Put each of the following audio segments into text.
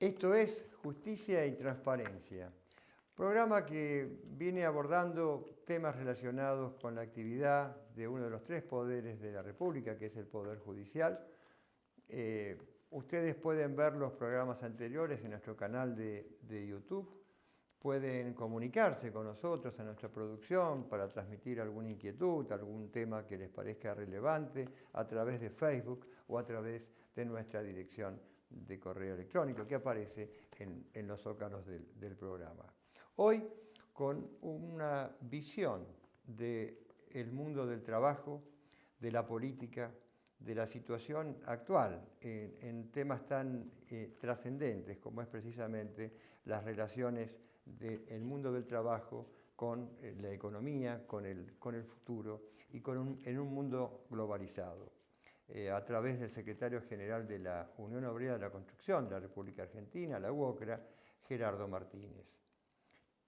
Esto es Justicia y Transparencia, programa que viene abordando temas relacionados con la actividad de uno de los tres poderes de la República, que es el Poder Judicial. Ustedes pueden ver los programas anteriores en nuestro canal de YouTube. Pueden comunicarse con nosotros en nuestra producción para transmitir alguna inquietud, algún tema que les parezca relevante a través de Facebook o a través de nuestra dirección de correo electrónico que aparece en los zócalos del programa. Hoy, con una visión del mundo del trabajo, de la política, de la situación actual en temas tan trascendentes como es precisamente las relaciones del mundo del trabajo con la economía, con el futuro y en un mundo globalizado. A través del secretario general de la Unión Obrera de la Construcción de la República Argentina, la UOCRA, Gerardo Martínez.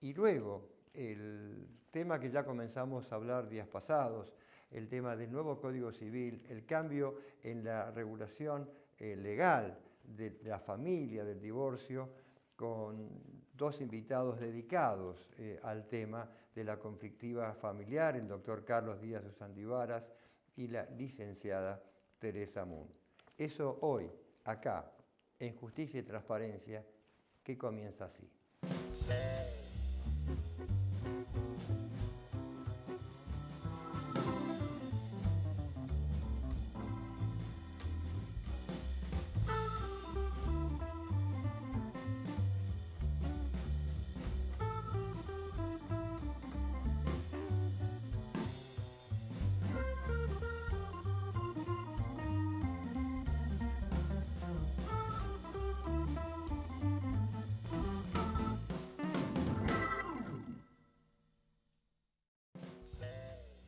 Y luego, el tema que ya comenzamos a hablar días pasados, el tema del nuevo Código Civil, el cambio en la regulación legal de la familia, del divorcio, con dos invitados dedicados al tema de la conflictiva familiar, el doctor Carlos Díaz Usandivaras y la licenciada Teresa Moon. Eso hoy, acá, en Justicia y Transparencia, que comienza así.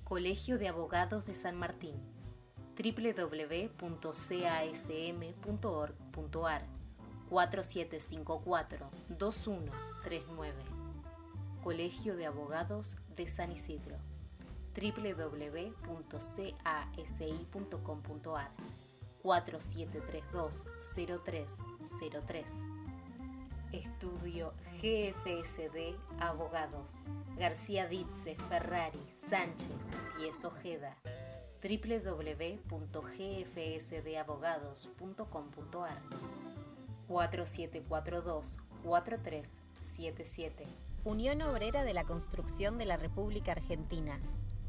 Colegio de Abogados de San Martín, www.casm.org.ar 4754-2139. Colegio de Abogados de San Isidro, www.casi.com.ar 4732-0303. Estudio GFSD Abogados, García Ditze, Ferrari, Sánchez, Diez Ojeda, www.gfsdabogados.com.ar 4742-4377. Unión Obrera de la Construcción de la República Argentina.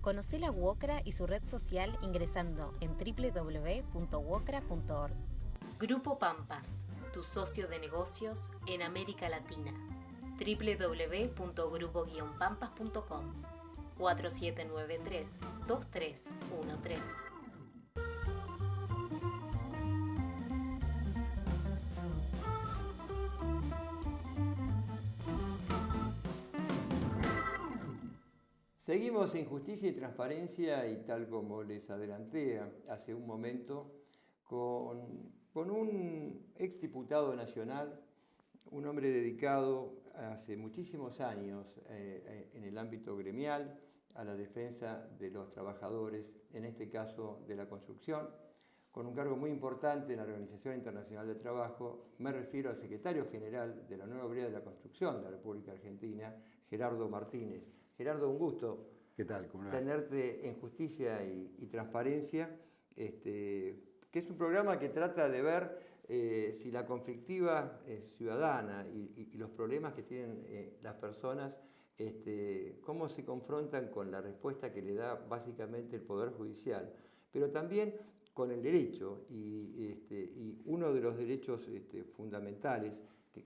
Conocé la UOCRA y su red social ingresando en www.uocra.org. Grupo Pampas, tu socio de negocios en América Latina. www.grupo-pampas.com 4793-2313. Seguimos en Justicia y Transparencia y tal como les adelanté hace un momento, con un exdiputado nacional, un hombre dedicado hace muchísimos años en el ámbito gremial a la defensa de los trabajadores, en este caso de la construcción, con un cargo muy importante en la Organización Internacional del Trabajo. Me refiero al secretario general de la Unión Obrera de la Construcción de la República Argentina, Gerardo Martínez. Gerardo, un gusto. ¿Qué tal? ¿Cómo va? Tenerte en Justicia y Transparencia, que es un programa que trata de ver si la conflictiva ciudadana y los problemas que tienen las personas, cómo se confrontan con la respuesta que le da básicamente el Poder Judicial, pero también con el derecho, y uno de los derechos fundamentales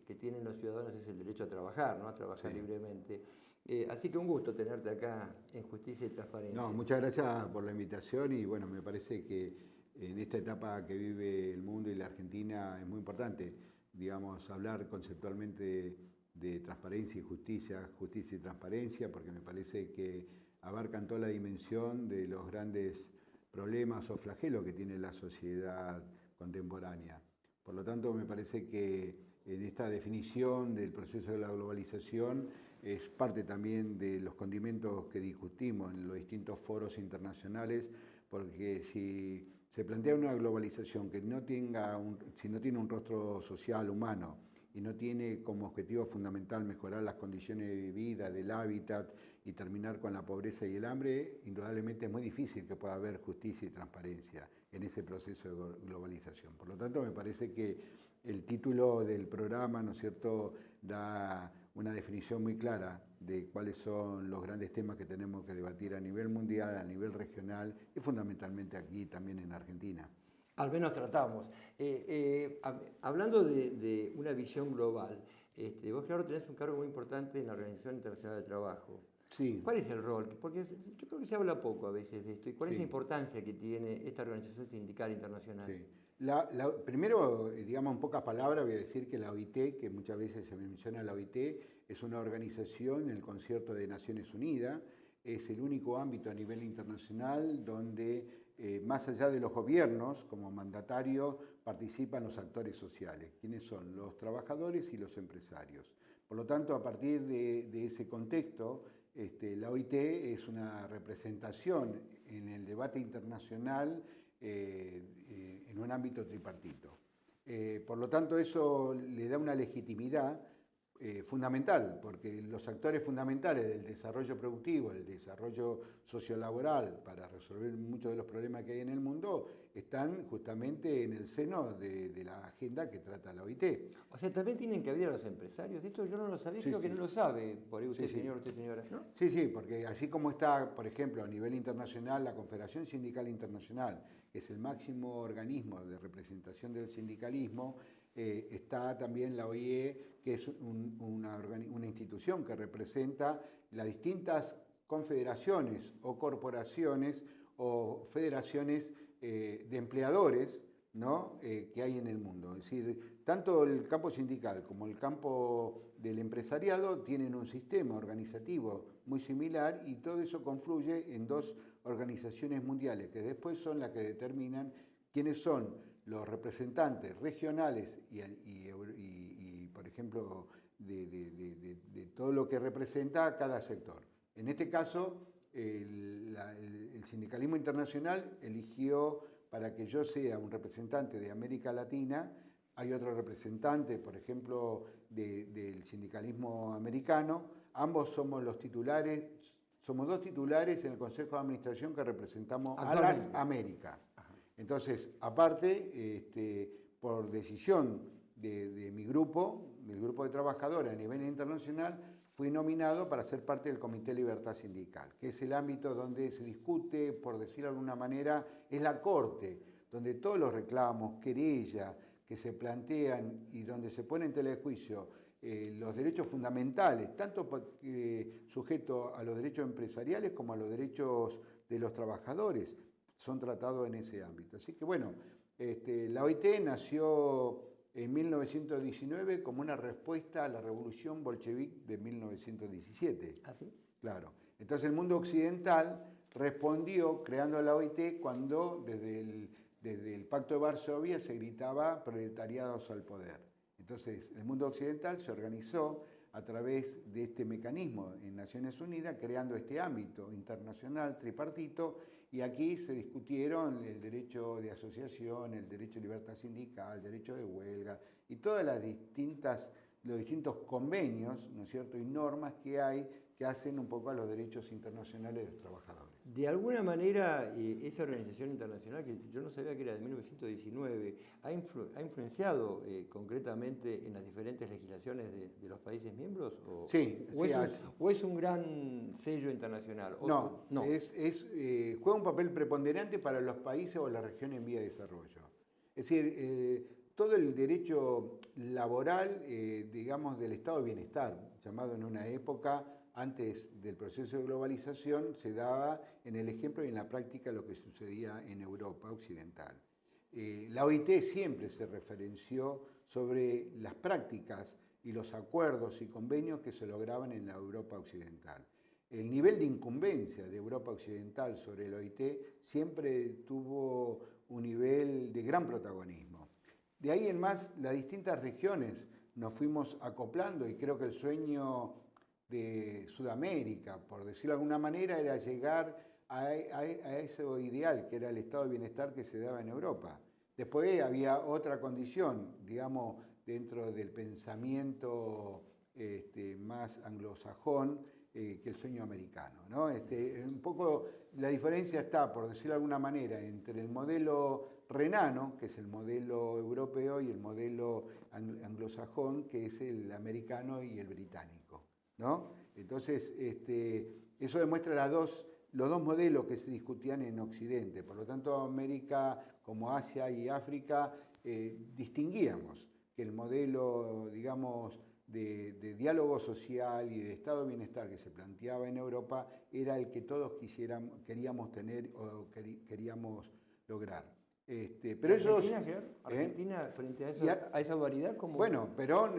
que tienen los ciudadanos es el derecho a trabajar, ¿no? A trabajar sí, libremente. Así que un gusto tenerte acá en Justicia y Transparencia. No, muchas gracias por la invitación y bueno, me parece que en esta etapa que vive el mundo y la Argentina es muy importante, digamos, hablar conceptualmente de transparencia y justicia, justicia y transparencia, porque me parece que abarcan toda la dimensión de los grandes problemas o flagelos que tiene la sociedad contemporánea. Por lo tanto, me parece que en esta definición del proceso de la globalización es parte también de los condimentos que discutimos en los distintos foros internacionales, porque si se plantea una globalización que no tenga si no tiene un rostro social humano y no tiene como objetivo fundamental mejorar las condiciones de vida, del hábitat y terminar con la pobreza y el hambre, indudablemente es muy difícil que pueda haber justicia y transparencia en ese proceso de globalización. Por lo tanto, me parece que el título del programa, ¿no es cierto?, da una definición muy clara de cuáles son los grandes temas que tenemos que debatir a nivel mundial, a nivel regional y fundamentalmente aquí también en Argentina. Al menos tratamos. Hablando de una visión global, vos, claro, tenés un cargo muy importante en la Organización Internacional del Trabajo. Sí. ¿Cuál es el rol? Porque yo creo que se habla poco a veces de esto. ¿Y cuál es Sí. la importancia que tiene esta organización sindical internacional? Sí. Primero, digamos en pocas palabras, voy a decir que la OIT, que muchas veces se menciona la OIT, es una organización en el concierto de Naciones Unidas, es el único ámbito a nivel internacional donde más allá de los gobiernos, como mandatarios, participan los actores sociales, quienes son los trabajadores y los empresarios. Por lo tanto, a partir de ese contexto, la OIT es una representación en el debate internacional en un ámbito tripartito. Por lo tanto, eso le da una legitimidad fundamental, porque los actores fundamentales del desarrollo productivo, el desarrollo sociolaboral, para resolver muchos de los problemas que hay en el mundo, están justamente en el seno de la agenda que trata la OIT. O sea, también tienen que abrir a los empresarios. Esto yo no lo sabía, creo que no lo sabe, por ahí usted, señor, usted, señora, ¿no? Sí, sí, porque así como está, por ejemplo, a nivel internacional, la Confederación Sindical Internacional, que es el máximo organismo de representación del sindicalismo, está también la OIE, que es una institución que representa las distintas confederaciones o corporaciones o federaciones de empleadores, ¿no?, que hay en el mundo. Es decir, tanto el campo sindical como el campo del empresariado tienen un sistema organizativo muy similar y todo eso confluye en dos organizaciones mundiales que después son las que determinan quiénes son los representantes regionales y por ejemplo, de todo lo que representa cada sector. En este caso, el sindicalismo internacional eligió para que yo sea un representante de América Latina. Hay otro representante, por ejemplo, del sindicalismo americano. Ambos somos los titulares, somos dos titulares en el Consejo de Administración que representamos a las Américas. Entonces, aparte, por decisión de mi grupo, del grupo de trabajadores a nivel internacional, fui nominado para ser parte del Comité de Libertad Sindical, que es el ámbito donde se discute, por decirlo de alguna manera, es la corte, donde todos los reclamos, querellas que se plantean y donde se ponen en tela de juicio los derechos fundamentales, tanto sujetos a los derechos empresariales como a los derechos de los trabajadores, son tratados en ese ámbito. Así que bueno, la OIT nació en 1919 como una respuesta a la revolución bolchevique de 1917. ¿Ah, sí? Claro. Entonces el mundo occidental respondió creando la OIT cuando desde el Pacto de Varsovia se gritaba proletariados al poder. Entonces el mundo occidental se organizó a través de este mecanismo en Naciones Unidas, creando este ámbito internacional tripartito, y aquí se discutieron el derecho de asociación, el derecho de libertad sindical, el derecho de huelga y todas los distintos convenios, ¿no es cierto?, y normas que hay que hacen un poco a los derechos internacionales de los trabajadores. De alguna manera, esa organización internacional, que yo no sabía que era de 1919, ha influenciado concretamente en las diferentes legislaciones de los países miembros? Sí. ¿O es un gran sello internacional? No. Juega un papel preponderante para los países o la región en vía de desarrollo. Es decir, todo el derecho laboral, digamos, del estado de bienestar, llamado en una época, antes del proceso de globalización, se daba en el ejemplo y en la práctica lo que sucedía en Europa occidental. La OIT siempre se referenció sobre las prácticas y los acuerdos y convenios que se lograban en la Europa occidental. El nivel de incumbencia de Europa occidental sobre la OIT siempre tuvo un nivel de gran protagonismo. De ahí en más, las distintas regiones nos fuimos acoplando y creo que el sueño de Sudamérica, por decirlo de alguna manera, era llegar a ese ideal que era el estado de bienestar que se daba en Europa. Después había otra condición, digamos, dentro del pensamiento más anglosajón que el sueño americano, ¿no? Un poco la diferencia está, por decirlo de alguna manera, entre el modelo renano, que es el modelo europeo, y el modelo anglosajón, que es el americano y el británico, ¿no? Entonces, eso demuestra los dos modelos que se discutían en Occidente. Por lo tanto, América, como Asia y África, distinguíamos que el modelo, digamos, de diálogo social y de estado de bienestar que se planteaba en Europa era el que todos queríamos tener o queríamos lograr. Pero eso, Argentina, frente a esa dualidad, ¿cómo? Bueno, Perón,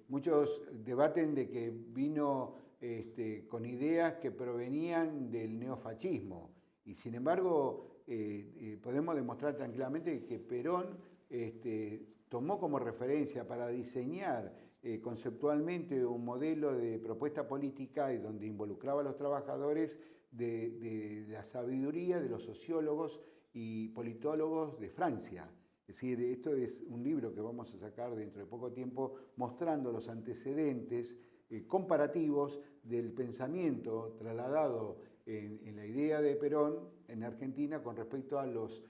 muchos debaten de que vino con ideas que provenían del neofascismo, y sin embargo podemos demostrar tranquilamente que Perón tomó como referencia para diseñar conceptualmente un modelo de propuesta política y donde involucraba a los trabajadores de la sabiduría de los sociólogos y politólogos de Francia. Es decir, esto es un libro que vamos a sacar dentro de poco tiempo mostrando los antecedentes comparativos del pensamiento trasladado en la idea de Perón en Argentina con respecto a los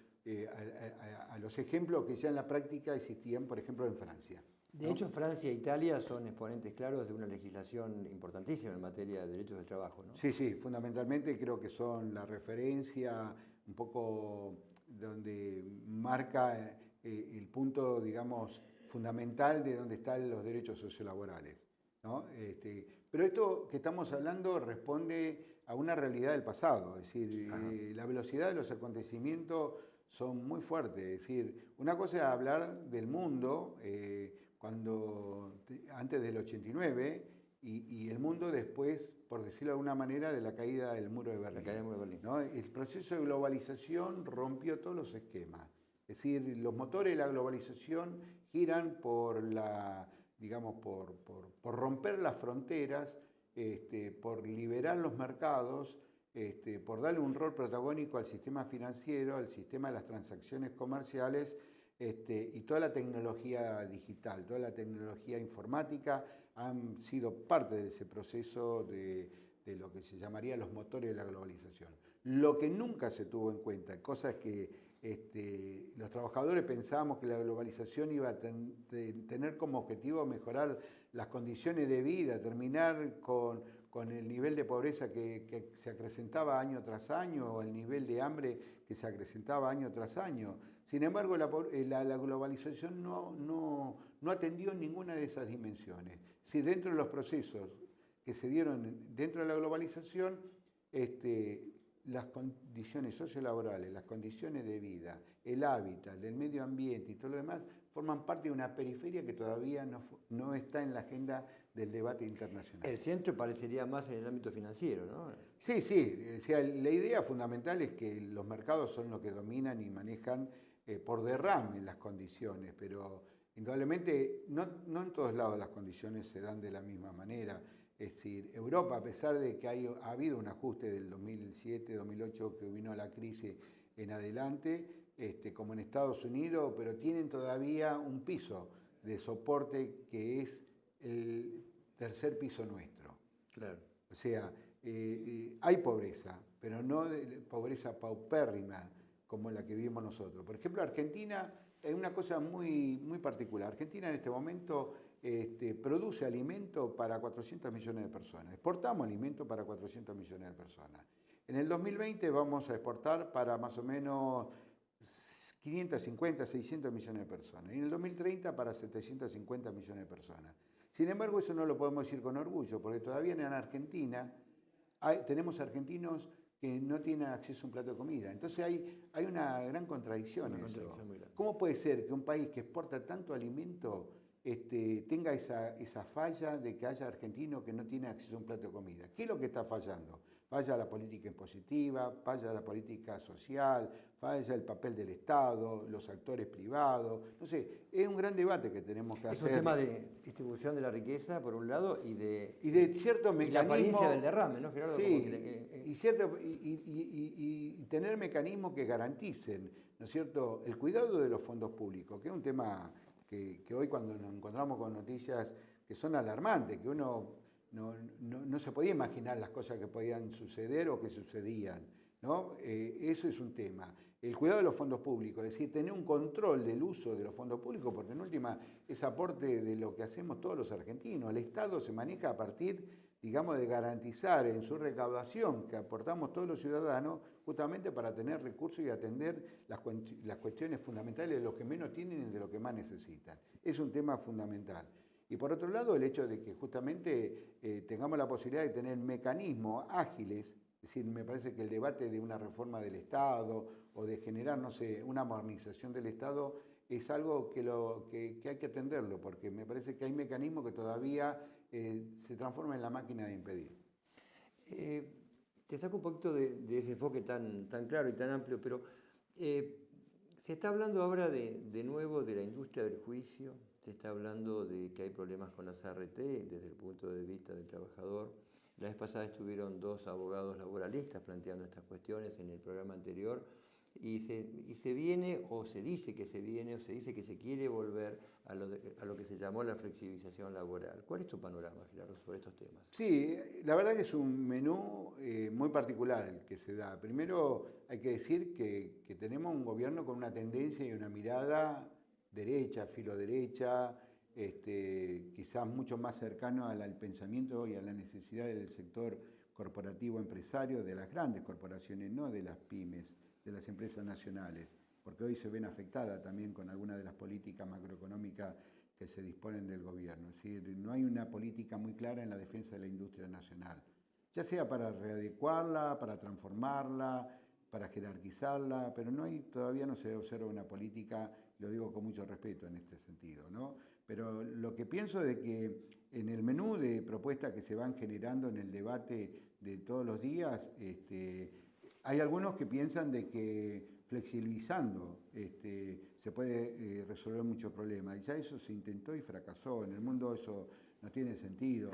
ejemplos que ya en la práctica existían, por ejemplo, en Francia. De hecho, Francia e Italia son exponentes claros de una legislación importantísima en materia de derechos del trabajo, ¿no? Sí, sí, fundamentalmente creo que son la referencia un poco donde marca el punto, digamos, fundamental de donde están los derechos sociolaborales, ¿no? Pero esto que estamos hablando responde a una realidad del pasado, es decir, la velocidad de los acontecimientos son muy fuertes. Es decir, una cosa es hablar del mundo antes del 89 y el mundo después, por decirlo de alguna manera, de la caída del muro de Berlín. La caída del muro de Berlín. ¿No? El proceso de globalización rompió todos los esquemas. Es decir, los motores de la globalización giran por romper las fronteras, por liberar los mercados, por darle un rol protagónico al sistema financiero, al sistema de las transacciones comerciales, y toda la tecnología digital, toda la tecnología informática han sido parte de ese proceso de lo que se llamaría los motores de la globalización. Lo que nunca se tuvo en cuenta, cosas que los trabajadores pensábamos que la globalización iba a tener como objetivo mejorar las condiciones de vida, terminar con el nivel de pobreza que se acrecentaba año tras año, o el nivel de hambre que se acrecentaba año tras año. Sin embargo, la globalización no atendió ninguna de esas dimensiones. Si dentro de los procesos que se dieron dentro de la globalización, las condiciones sociolaborales, las condiciones de vida, el hábitat, el medio ambiente y todo lo demás forman parte de una periferia que todavía no está en la agenda del debate internacional. El centro parecería más en el ámbito financiero, ¿no? Sí, sí. O sea, la idea fundamental es que los mercados son los que dominan y manejan por derrame las condiciones, pero indudablemente no en todos lados las condiciones se dan de la misma manera. Es decir, Europa, a pesar de que ha habido un ajuste del 2007, 2008, que vino la crisis en adelante, como en Estados Unidos, pero tienen todavía un piso de soporte que es el tercer piso nuestro. Claro. O sea, hay pobreza, pero no pobreza paupérrima como la que vivimos nosotros. Por ejemplo, Argentina es una cosa muy, muy particular. Argentina en este momento produce alimento para 400 millones de personas. Exportamos alimento para 400 millones de personas. En el 2020 vamos a exportar para más o menos 550, 600 millones de personas. Y en el 2030 para 750 millones de personas. Sin embargo, eso no lo podemos decir con orgullo, porque todavía en Argentina tenemos argentinos que no tienen acceso a un plato de comida. Entonces hay una gran contradicción en eso. ¿Cómo puede ser que un país que exporta tanto alimento tenga esa falla de que haya argentinos que no tienen acceso a un plato de comida? ¿Qué es lo que está fallando? Falla la política impositiva, falla la política social, falla el papel del Estado, los actores privados. No sé, es un gran debate que tenemos que hacer. Es un tema de distribución de la riqueza, por un lado, y de cierto mecanismo. Y la apariencia del derrame, ¿no, Gerardo? Sí, y tener mecanismos que garanticen, ¿no es cierto?, el cuidado de los fondos públicos, que es un tema que hoy cuando nos encontramos con noticias que son alarmantes, que uno no se podía imaginar las cosas que podían suceder o que sucedían, ¿no? Eso es un tema. El cuidado de los fondos públicos, es decir, tener un control del uso de los fondos públicos, porque en última es aporte de lo que hacemos todos los argentinos. El Estado se maneja a partir, digamos, de garantizar en su recaudación que aportamos todos los ciudadanos justamente para tener recursos y atender las cuestiones fundamentales de los que menos tienen y de los que más necesitan. Es un tema fundamental. Y por otro lado, el hecho de que justamente tengamos la posibilidad de tener mecanismos ágiles, es decir, me parece que el debate de una reforma del Estado o de generar, no sé, una modernización del Estado es algo que hay que atenderlo, porque me parece que hay mecanismos que todavía se transforman en la máquina de impedir. Te saco un poquito de ese enfoque tan claro y tan amplio, pero se está hablando ahora de nuevo de la industria del juicio, se está hablando de que hay problemas con las ART desde el punto de vista del trabajador. La vez pasada estuvieron 2 abogados laboralistas planteando estas cuestiones en el programa anterior y se viene, o se dice que se viene, o se dice que se quiere volver a lo que se llamó la flexibilización laboral. ¿Cuál es tu panorama, Gerardo, sobre estos temas? Sí, la verdad que es un menú muy particular el que se da. Primero hay que decir que tenemos un gobierno con una tendencia y una mirada derecha, filoderecha, quizás mucho más cercano al pensamiento y a la necesidad del sector corporativo empresario, de las grandes corporaciones, no de las pymes, de las empresas nacionales, porque hoy se ven afectadas también con algunas de las políticas macroeconómicas que se disponen del gobierno. Es decir, no hay una política muy clara en la defensa de la industria nacional, ya sea para readecuarla, para transformarla, para jerarquizarla, pero todavía no se observa una política, lo digo con mucho respeto en este sentido, ¿no? Pero lo que pienso de que en el menú de propuestas que se van generando en el debate de todos los días, hay algunos que piensan de que flexibilizando se puede resolver muchos problemas. Y ya eso se intentó y fracasó. En el mundo eso no tiene sentido.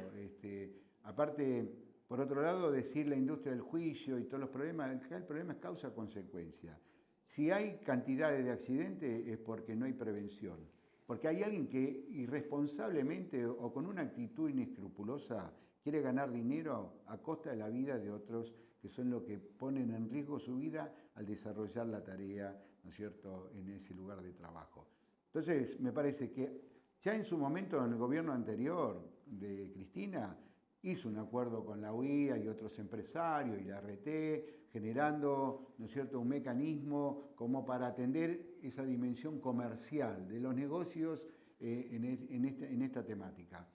Aparte, por otro lado, decir la industria del juicio y todos los problemas, el problema es causa-consecuencia. Si hay cantidades de accidentes es porque no hay prevención. Porque hay alguien que irresponsablemente o con una actitud inescrupulosa quiere ganar dinero a costa de la vida de otros que son los que ponen en riesgo su vida al desarrollar la tarea, ¿no es cierto?, en ese lugar de trabajo. Entonces, me parece que ya en su momento, en el gobierno anterior de Cristina, hizo un acuerdo con la UIA y otros empresarios y la RT, generando, ¿no es cierto?, un mecanismo como para atender esa dimensión comercial de los negocios en esta temática.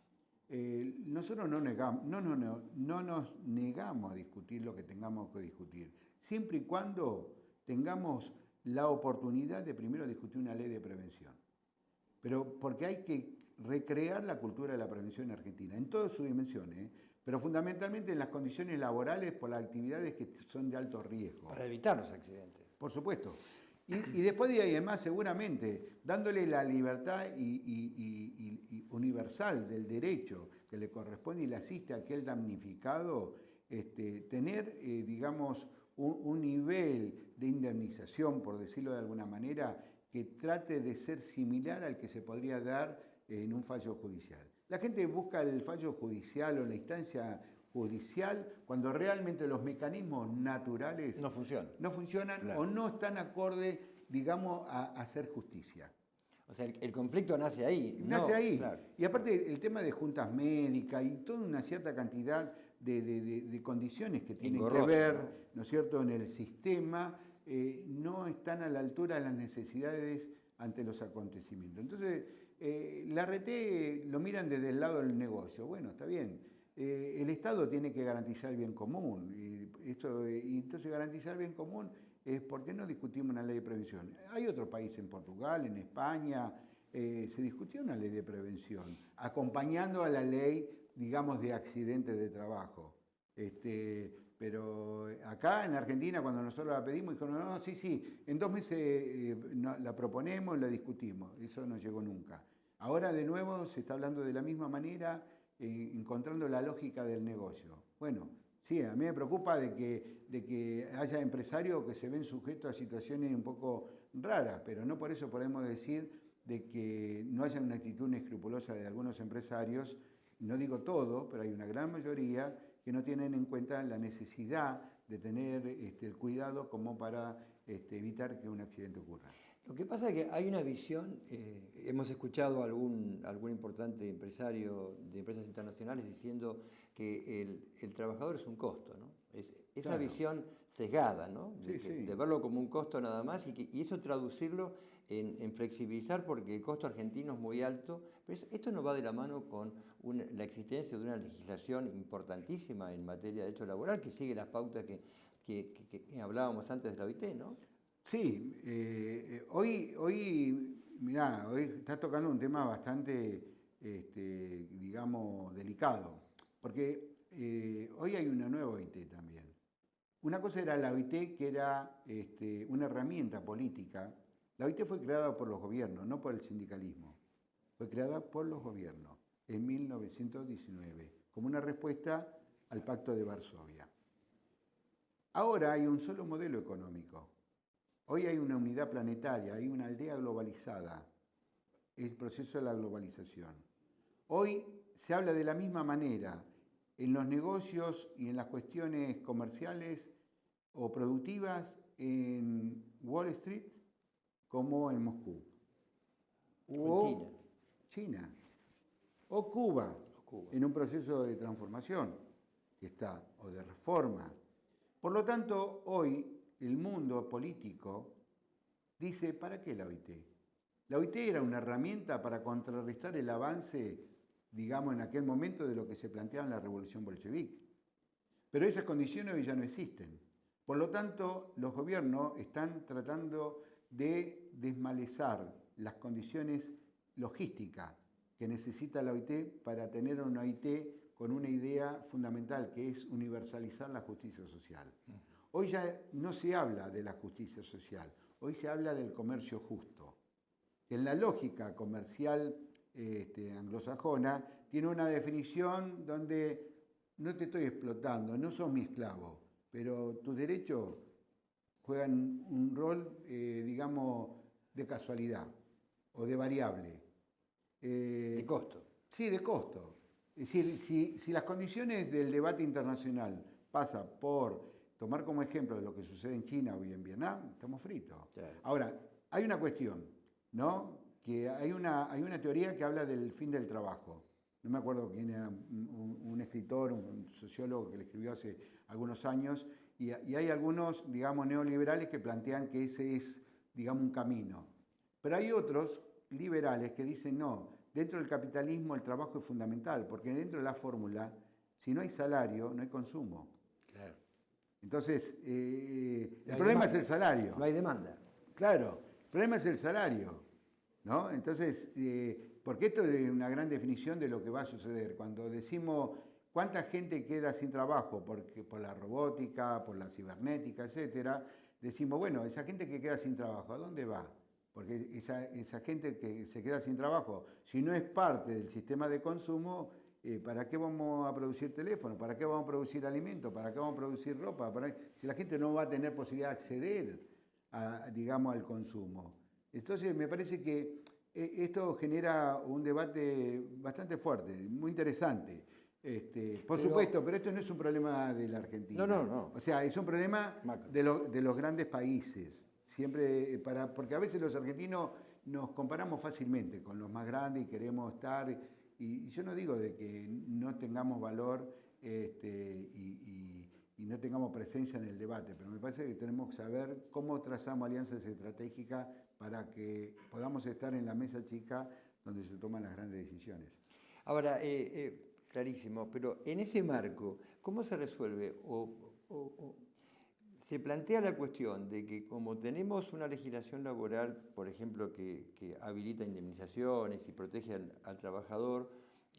Nosotros no nos negamos a discutir lo que tengamos que discutir, siempre y cuando tengamos la oportunidad de primero discutir una ley de prevención. Pero porque hay que recrear la cultura de la prevención en Argentina, en todas sus dimensiones, pero fundamentalmente en las condiciones laborales por las actividades que son de alto riesgo. Para evitar los accidentes. Por supuesto. Y después de ahí, además, seguramente, dándole la libertad universal del derecho que le corresponde y le asiste a aquel damnificado, tener, digamos, un nivel de indemnización, por decirlo de alguna manera, que trate de ser similar al que se podría dar en un fallo judicial. La gente busca el fallo judicial o la instancia judicial cuando realmente los mecanismos naturales no funcionan claro, o no están acorde, digamos, a hacer justicia. O sea, el conflicto nace ahí. Nace ahí. Claro. Y aparte el tema de juntas médicas y toda una cierta cantidad de condiciones que tienen que ver, ¿no es cierto?, en el sistema, no están a la altura de las necesidades ante los acontecimientos. Entonces, la RT lo miran desde el lado del negocio. Bueno, está bien. El Estado tiene que garantizar el bien común. Y entonces garantizar el bien común es por qué no discutimos una ley de prevención. Hay otros países, en Portugal, en España, se discutió una ley de prevención, acompañando a la ley, digamos, de accidentes de trabajo. Pero acá en Argentina, cuando nosotros la pedimos, dijeron, no, sí, en 2 meses la proponemos, la discutimos. Eso no llegó nunca. Ahora, de nuevo, se está hablando de la misma manera, encontrando la lógica del negocio. Bueno, sí, a mí me preocupa de que haya empresarios que se ven sujetos a situaciones un poco raras, pero no por eso podemos decir de que no haya una actitud inescrupulosa de algunos empresarios, no digo todo, pero hay una gran mayoría que no tienen en cuenta la necesidad de tener el cuidado como para evitar que un accidente ocurra. Lo que pasa es que hay una visión, hemos escuchado a algún importante empresario de empresas internacionales diciendo que el trabajador es un costo, ¿no? Esa Claro. visión sesgada, ¿no? Sí, sí. De verlo como un costo nada más y eso traducirlo en flexibilizar porque el costo argentino es muy alto, pero esto no va de la mano con la existencia de una legislación importantísima en materia de derecho laboral que sigue las pautas que hablábamos antes de la OIT, ¿no? Sí, hoy, mirá, hoy estás tocando un tema bastante, digamos, delicado, porque hoy hay una nueva OIT también. Una cosa era la OIT, que era una herramienta política. La OIT fue creada por los gobiernos, no por el sindicalismo. Fue creada por los gobiernos en 1919, como una respuesta al Pacto de Varsovia. Ahora hay un solo modelo económico. Hoy hay una unidad planetaria, hay una aldea globalizada, el proceso de la globalización. Hoy se habla de la misma manera en los negocios y en las cuestiones comerciales o productivas en Wall Street como en Moscú. O en China. O Cuba, en un proceso de transformación que está, o de reforma. Por lo tanto, hoy el mundo político dice, ¿para qué la OIT? La OIT era una herramienta para contrarrestar el avance, digamos, en aquel momento de lo que se planteaba en la Revolución Bolchevique. Pero esas condiciones hoy ya no existen. Por lo tanto, los gobiernos están tratando de desmalezar las condiciones logísticas que necesita la OIT para tener una OIT con una idea fundamental, que es universalizar la justicia social. Hoy ya no se habla de la justicia social, hoy se habla del comercio justo. En la lógica comercial anglosajona tiene una definición donde no te estoy explotando, no sos mi esclavo, pero tus derechos juegan un rol, digamos, de casualidad o de variable. De costo. Sí, de costo. Es decir, si las condiciones del debate internacional pasan por tomar como ejemplo de lo que sucede en China o en Vietnam, estamos fritos. Claro. Ahora, hay una cuestión, ¿no? Que hay una teoría que habla del fin del trabajo. No me acuerdo quién era, un escritor, un sociólogo que le escribió hace algunos años, y hay algunos, digamos, neoliberales que plantean que ese es, digamos, un camino. Pero hay otros liberales que dicen, no, dentro del capitalismo el trabajo es fundamental, porque dentro de la fórmula, si no hay salario, no hay consumo. Claro. Entonces, el problema es el salario. No hay demanda. Claro, el problema es el salario, ¿no? Entonces, porque esto es una gran definición de lo que va a suceder. Cuando decimos cuánta gente queda sin trabajo por la robótica, por la cibernética, etcétera, decimos, bueno, esa gente que queda sin trabajo, ¿a dónde va? Porque esa gente que se queda sin trabajo, si no es parte del sistema de consumo, ¿para qué vamos a producir teléfono? ¿Para qué vamos a producir alimentos? ¿Para qué vamos a producir ropa? Si la gente no va a tener posibilidad de acceder, digamos, al consumo. Entonces, me parece que esto genera un debate bastante fuerte, muy interesante. Por supuesto, pero esto no es un problema de la Argentina. No. O sea, es un problema de los grandes países. Siempre porque a veces los argentinos nos comparamos fácilmente con los más grandes y queremos estar, y yo no digo de que no tengamos valor y no tengamos presencia en el debate, pero me parece que tenemos que saber cómo trazamos alianzas estratégicas para que podamos estar en la mesa chica donde se toman las grandes decisiones. Ahora, clarísimo, pero en ese marco, ¿cómo se resuelve se plantea la cuestión de que como tenemos una legislación laboral, por ejemplo, que habilita indemnizaciones y protege al trabajador,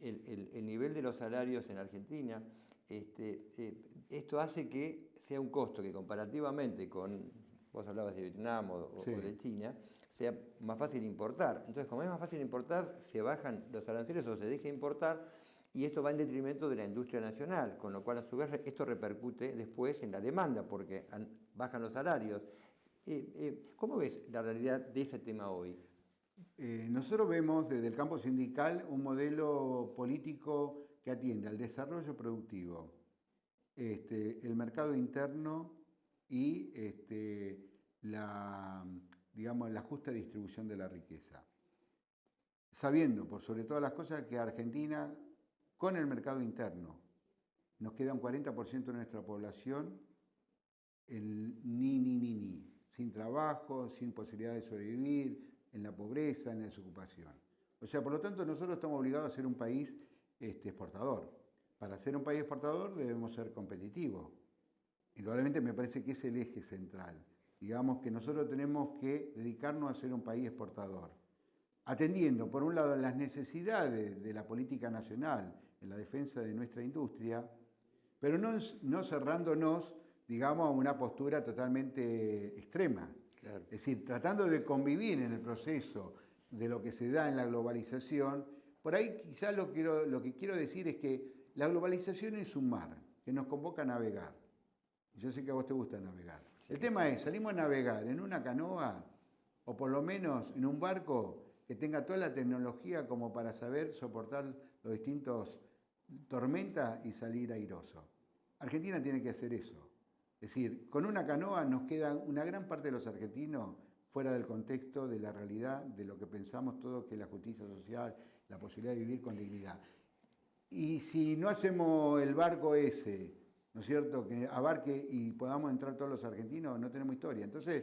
el nivel de los salarios en Argentina, esto hace que sea un costo que comparativamente con, vos hablabas de Vietnam o de China, sea más fácil importar. Entonces, como es más fácil importar, se bajan los aranceles o se deja importar, y esto va en detrimento de la industria nacional, con lo cual a su vez esto repercute después en la demanda, porque bajan los salarios. ¿Cómo ves la realidad de ese tema hoy? Nosotros vemos desde el campo sindical un modelo político que atiende al desarrollo productivo, el mercado interno y digamos, la justa distribución de la riqueza. Sabiendo, por sobre todas las cosas, que Argentina, con el mercado interno, nos queda un 40% de nuestra población sin trabajo, sin posibilidad de sobrevivir, en la pobreza, en la desocupación. O sea, por lo tanto, nosotros estamos obligados a ser un país exportador. Para ser un país exportador debemos ser competitivos. Indudablemente me parece que es el eje central. Digamos que nosotros tenemos que dedicarnos a ser un país exportador, atendiendo, por un lado, las necesidades de la política nacional en la defensa de nuestra industria, pero no cerrándonos, digamos, a una postura totalmente extrema. Claro. Es decir, tratando de convivir en el proceso de lo que se da en la globalización. Por ahí quizás lo que quiero decir es que la globalización es un mar que nos convoca a navegar. Yo sé que a vos te gusta navegar. Sí. El tema es, salimos a navegar en una canoa o por lo menos en un barco que tenga toda la tecnología como para saber soportar los distintos tormentas y salir airoso. Argentina tiene que hacer eso. Es decir, con una canoa nos queda una gran parte de los argentinos fuera del contexto de la realidad, de lo que pensamos todos que es la justicia social, la posibilidad de vivir con dignidad. Y si no hacemos el barco ese, ¿no es cierto?, que abarque y podamos entrar todos los argentinos, no tenemos historia. Entonces,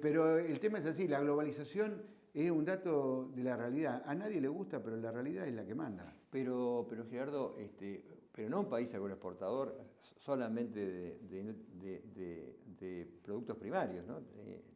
pero el tema es así, la globalización es un dato de la realidad. A nadie le gusta, pero la realidad es la que manda. Pero Gerardo, pero no un país agroexportador solamente de productos primarios, ¿no?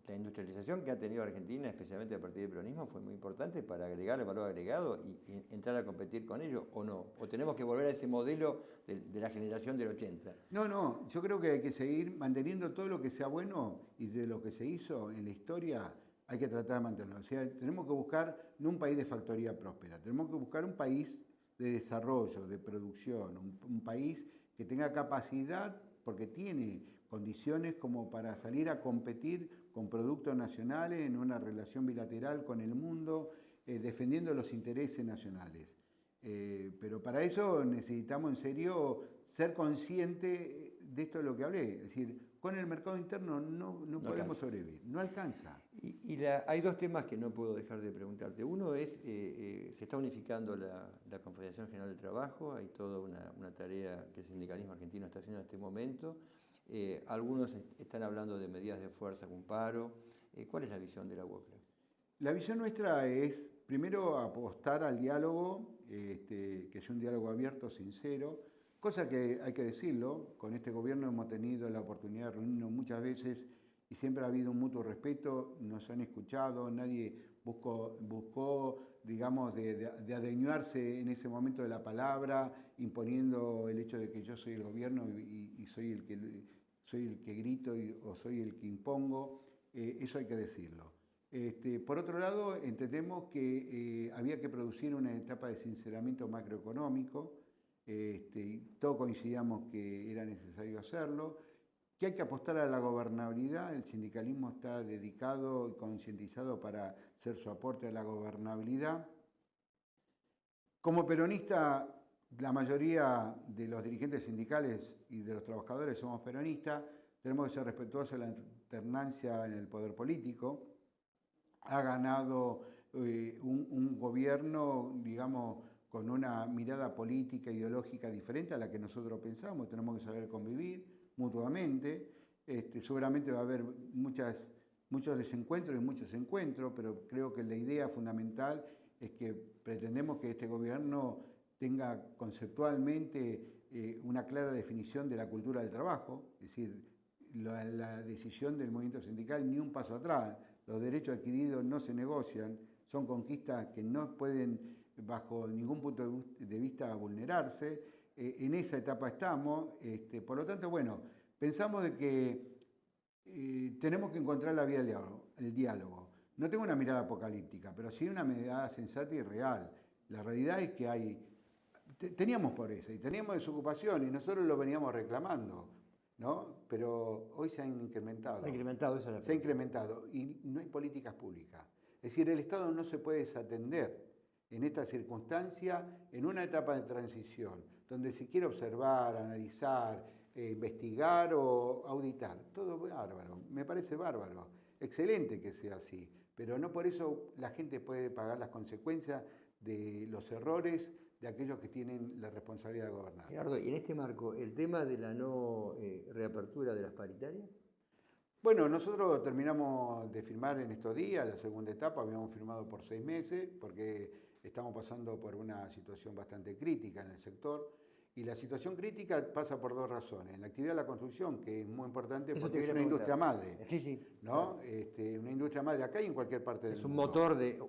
La industrialización que ha tenido Argentina, especialmente a partir del peronismo, fue muy importante para agregar el valor agregado y entrar a competir con ello, ¿o no? ¿O tenemos que volver a ese modelo de la generación del 80? No, yo creo que hay que seguir manteniendo todo lo que sea bueno y de lo que se hizo en la historia. Hay que tratar de mantenerlo. O sea, tenemos que buscar no un país de factoría próspera, tenemos que buscar un país de desarrollo, de producción, un país que tenga capacidad, porque tiene condiciones como para salir a competir con productos nacionales en una relación bilateral con el mundo, defendiendo los intereses nacionales. Pero para eso necesitamos en serio ser conscientes de esto de lo que hablé, es decir, con el mercado interno no podemos sobrevivir, no alcanza. Hay dos temas que no puedo dejar de preguntarte. Uno es, se está unificando la Confederación General del Trabajo, hay toda una tarea que el sindicalismo argentino está haciendo en este momento. Algunos están hablando de medidas de fuerza con paro. ¿Cuál es la visión de la UOCRA? La visión nuestra es, primero, apostar al diálogo, que es un diálogo abierto, sincero, cosa que hay que decirlo, con este gobierno hemos tenido la oportunidad de reunirnos muchas veces y siempre ha habido un mutuo respeto, nos han escuchado, nadie buscó digamos, de adueñarse en ese momento de la palabra, imponiendo el hecho de que yo soy el gobierno y soy el que grito o soy el que impongo, eso hay que decirlo. Por otro lado, entendemos que había que producir una etapa de sinceramiento macroeconómico, todos coincidíamos que era necesario hacerlo, que hay que apostar a la gobernabilidad, el sindicalismo está dedicado y concientizado para hacer su aporte a la gobernabilidad. Como peronista, la mayoría de los dirigentes sindicales y de los trabajadores somos peronistas, tenemos que ser respetuosos de la alternancia en el poder político. Ha ganado un gobierno, digamos, con una mirada política, ideológica diferente a la que nosotros pensamos, tenemos que saber convivir mutuamente. Seguramente va a haber muchos desencuentros y muchos encuentros, pero creo que la idea fundamental es que pretendemos que este gobierno tenga conceptualmente una clara definición de la cultura del trabajo, es decir, la decisión del movimiento sindical ni un paso atrás. Los derechos adquiridos no se negocian, son conquistas que no pueden bajo ningún punto de vista vulnerarse. En esa etapa estamos, por lo tanto, bueno, pensamos de que tenemos que encontrar la vía del diálogo. No tengo una mirada apocalíptica, pero sí una mirada sensata y real. La realidad es que teníamos pobreza y teníamos desocupación y nosotros lo veníamos reclamando, ¿no? Pero hoy se han incrementado. Se ha incrementado, esa es la Se ha incrementado y no hay políticas públicas. Es decir, el Estado no se puede desatender en esta circunstancia, en una etapa de transición, donde se quiere observar, analizar, investigar o auditar. Todo bárbaro, me parece bárbaro. Excelente que sea así, pero no por eso la gente puede pagar las consecuencias de los errores de aquellos que tienen la responsabilidad de gobernar. Gerardo, y en este marco, el tema de la no reapertura de las paritarias. Bueno, nosotros terminamos de firmar en estos días la segunda etapa, habíamos firmado por 6 meses, porque estamos pasando por una situación bastante crítica en el sector. Y la situación crítica pasa por 2 razones. La actividad de la construcción, que es muy importante porque es una industria madre. Sí, sí. ¿No? Una industria madre acá y en cualquier parte del mundo.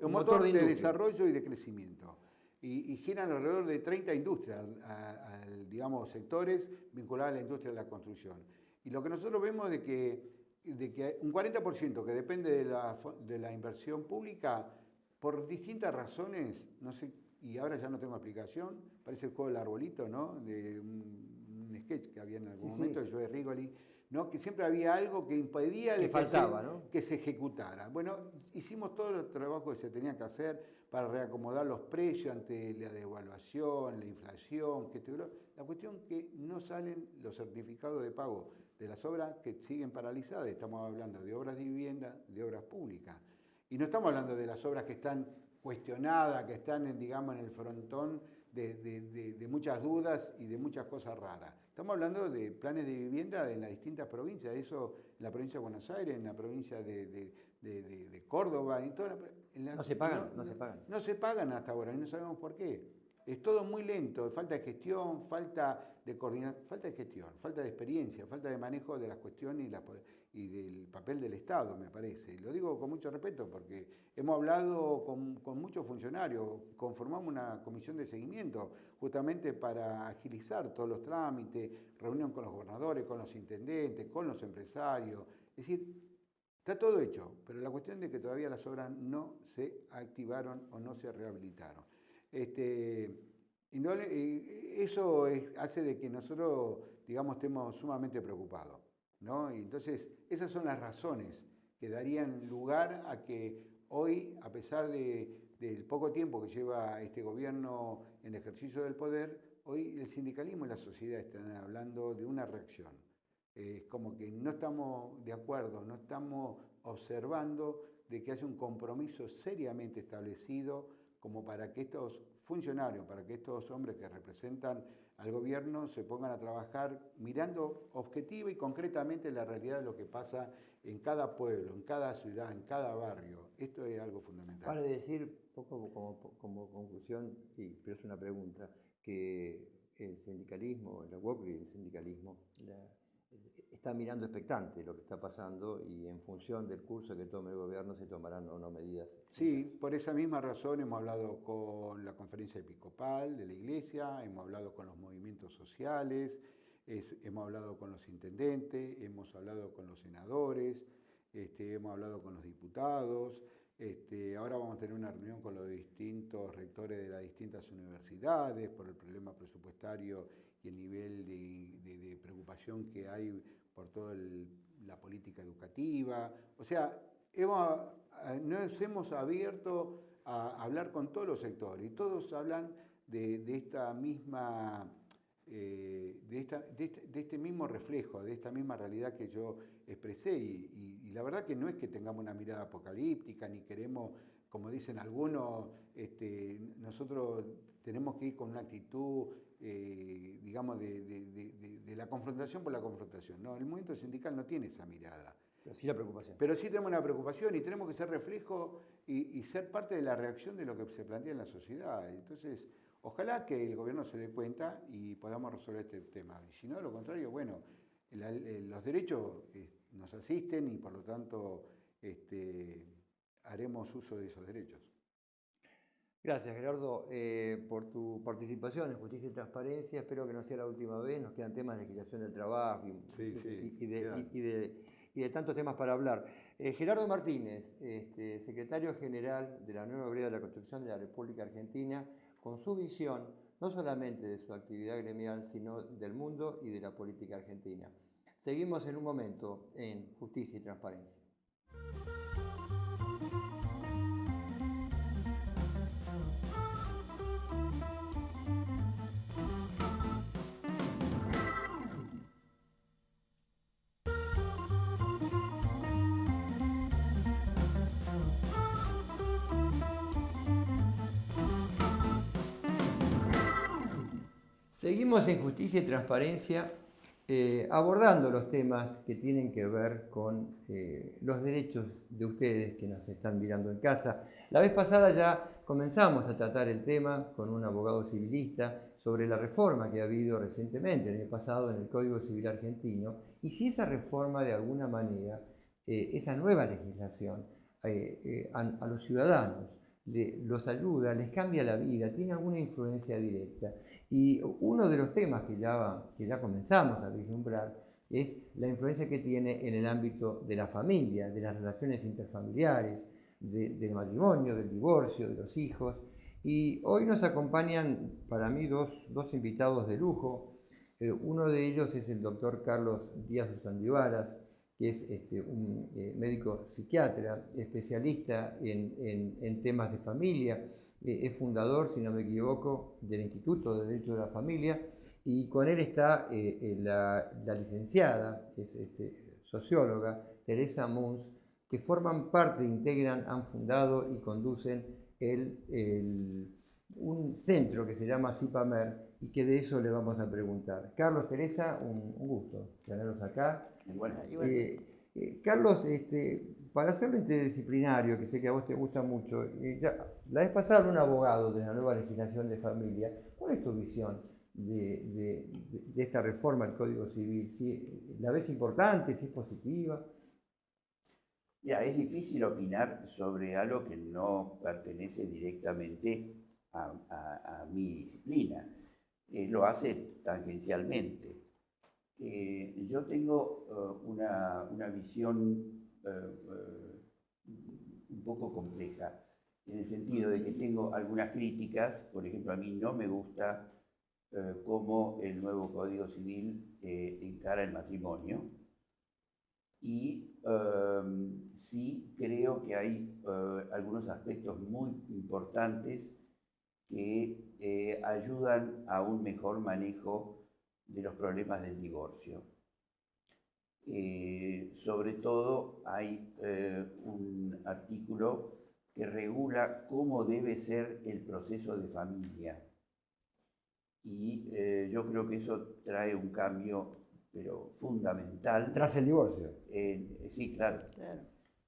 Un motor de desarrollo y de crecimiento. Y giran alrededor de 30 industrias, digamos, sectores vinculados a la industria de la construcción. Y lo que nosotros vemos de que un 40% que depende de la inversión pública, por distintas razones, no sé, y ahora ya no tengo explicación, parece el juego del arbolito, ¿no? De un sketch que había en algún momento de Joe Rigoli, ¿no? Que siempre había algo que impedía que se ejecutara. Bueno, hicimos todo el trabajo que se tenía que hacer para reacomodar los precios ante la devaluación, la inflación, la cuestión que no salen los certificados de pago de las obras que siguen paralizadas. Estamos hablando de obras de vivienda, de obras públicas. Y no estamos hablando de las obras que están cuestionadas, que están, digamos, en el frontón de muchas dudas y de muchas cosas raras. Estamos hablando de planes de vivienda en las distintas provincias, eso en la provincia de Buenos Aires, en la provincia de Córdoba, en toda no se pagan. No se pagan hasta ahora y no sabemos por qué. Es todo muy lento, falta de gestión, falta de coordinación, falta de gestión, falta de experiencia, falta de manejo de las cuestiones y del papel del Estado, me parece. Y lo digo con mucho respeto porque hemos hablado con muchos funcionarios, conformamos una comisión de seguimiento justamente para agilizar todos los trámites, reunión con los gobernadores, con los intendentes, con los empresarios. Es decir, está todo hecho, pero la cuestión es que todavía las obras no se activaron o no se rehabilitaron. Eso hace de que nosotros, digamos, estemos sumamente preocupados, ¿no? Y entonces, esas son las razones que darían lugar a que hoy, a pesar del poco tiempo que lleva este gobierno en ejercicio del poder, hoy el sindicalismo y la sociedad están hablando de una reacción. Es como que no estamos de acuerdo, no estamos observando de que haya un compromiso seriamente establecido como para que estos funcionarios, para que estos hombres que representan al gobierno se pongan a trabajar mirando objetiva y concretamente la realidad de lo que pasa en cada pueblo, en cada ciudad, en cada barrio. Esto es algo fundamental. Vale decir, poco como conclusión, pero es una pregunta, que el sindicalismo, la UOCRA y el sindicalismo está mirando expectante lo que está pasando y en función del curso que tome el gobierno se tomarán o no medidas. Sí, por esa misma razón hemos hablado con la conferencia episcopal de la iglesia, hemos hablado con los movimientos sociales, hemos hablado con los intendentes, hemos hablado con los senadores, hemos hablado con los diputados, ahora vamos a tener una reunión con los distintos rectores de las distintas universidades por el problema presupuestario y el nivel de preocupación que hay por toda la política educativa. O sea, nos hemos abierto a hablar con todos los sectores y todos hablan de este mismo reflejo, de esta misma realidad que yo expresé. Y la verdad que no es que tengamos una mirada apocalíptica, ni queremos, como dicen algunos, nosotros tenemos que ir con una actitud, digamos, de la confrontación por la confrontación. No, el movimiento sindical no tiene esa mirada. Pero sí la preocupación. Pero sí tenemos una preocupación y tenemos que ser reflejo y ser parte de la reacción de lo que se plantea en la sociedad. Entonces, ojalá que el gobierno se dé cuenta y podamos resolver este tema. Y si no, de lo contrario, bueno, los derechos nos asisten y por lo tanto haremos uso de esos derechos. Gracias, Gerardo, por tu participación en Justicia y Transparencia. Espero que no sea la última vez. Nos quedan temas de legislación del trabajo y de tantos temas para hablar. Gerardo Martínez, secretario general de la Unión Obrera de la Construcción de la República Argentina, con su visión no solamente de su actividad gremial, sino del mundo y de la política argentina. Seguimos en un momento en Justicia y Transparencia. Seguimos en Justicia y Transparencia abordando los temas que tienen que ver con los derechos de ustedes que nos están mirando en casa. La vez pasada ya comenzamos a tratar el tema con un abogado civilista sobre la reforma que ha habido recientemente, el año pasado, en el Código Civil argentino, y si esa reforma de alguna manera, esa nueva legislación a los ciudadanos los ayuda, les cambia la vida, tiene alguna influencia directa. Y uno de los temas que ya comenzamos a vislumbrar es la influencia que tiene en el ámbito de la familia, de las relaciones interfamiliares, del matrimonio, del divorcio, de los hijos. Y hoy nos acompañan para mí dos invitados de lujo. Uno de ellos es el doctor Carlos Díaz Uzandivaras, que es un médico psiquiatra, especialista en temas de familia. Es fundador, si no me equivoco, del Instituto de Derecho de la Familia, y con él está la licenciada, es socióloga, Teresa Munz, que forman parte, integran, han fundado y conducen un centro que se llama CIPAMER, y que de eso le vamos a preguntar. Carlos, Teresa, un gusto tenerlos acá. Carlos, para hacerlo interdisciplinario, que sé que a vos te gusta mucho, la vez pasada un abogado de la nueva legislación de familia, ¿cuál es tu visión de esta reforma al Código Civil? ¿Si la ves importante, si es positiva? Ya, es difícil opinar sobre algo que no pertenece directamente a mi disciplina. Lo hace tangencialmente. Yo tengo una visión un poco compleja, en el sentido de que tengo algunas críticas. Por ejemplo, a mí no me gusta cómo el nuevo Código Civil encara el matrimonio, y sí creo que hay algunos aspectos muy importantes que ayudan a un mejor manejo de los problemas del divorcio. Sobre todo hay un artículo que regula cómo debe ser el proceso de familia, y yo creo que eso trae un cambio, pero fundamental. Tras el divorcio. Sí, claro.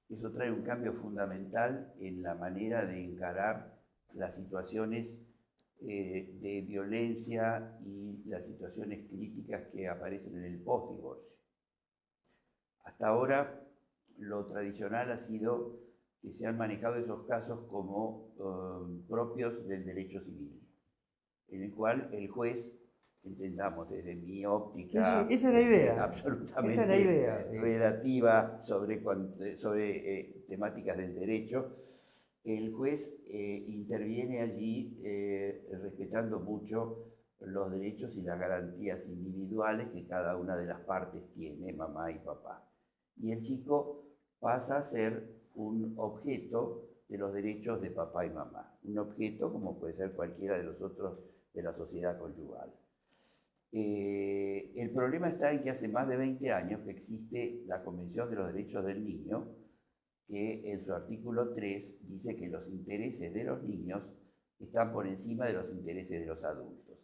Eso trae un cambio fundamental en la manera de encarar las situaciones de violencia y las situaciones críticas que aparecen en el postdivorcio. Hasta ahora, lo tradicional ha sido que se han manejado esos casos como propios del derecho civil, en el cual el juez, entendamos desde mi óptica, Sí, esa es la idea. absolutamente Esa es la idea. relativa sobre temáticas del derecho, el juez interviene allí respetando mucho los derechos y las garantías individuales que cada una de las partes tiene, mamá y papá. Y el chico pasa a ser un objeto de los derechos de papá y mamá. Un objeto como puede ser cualquiera de los otros de la sociedad conyugal. El problema está en que hace más de 20 años que existe la Convención de los Derechos del Niño, que en su artículo 3 dice que los intereses de los niños están por encima de los intereses de los adultos.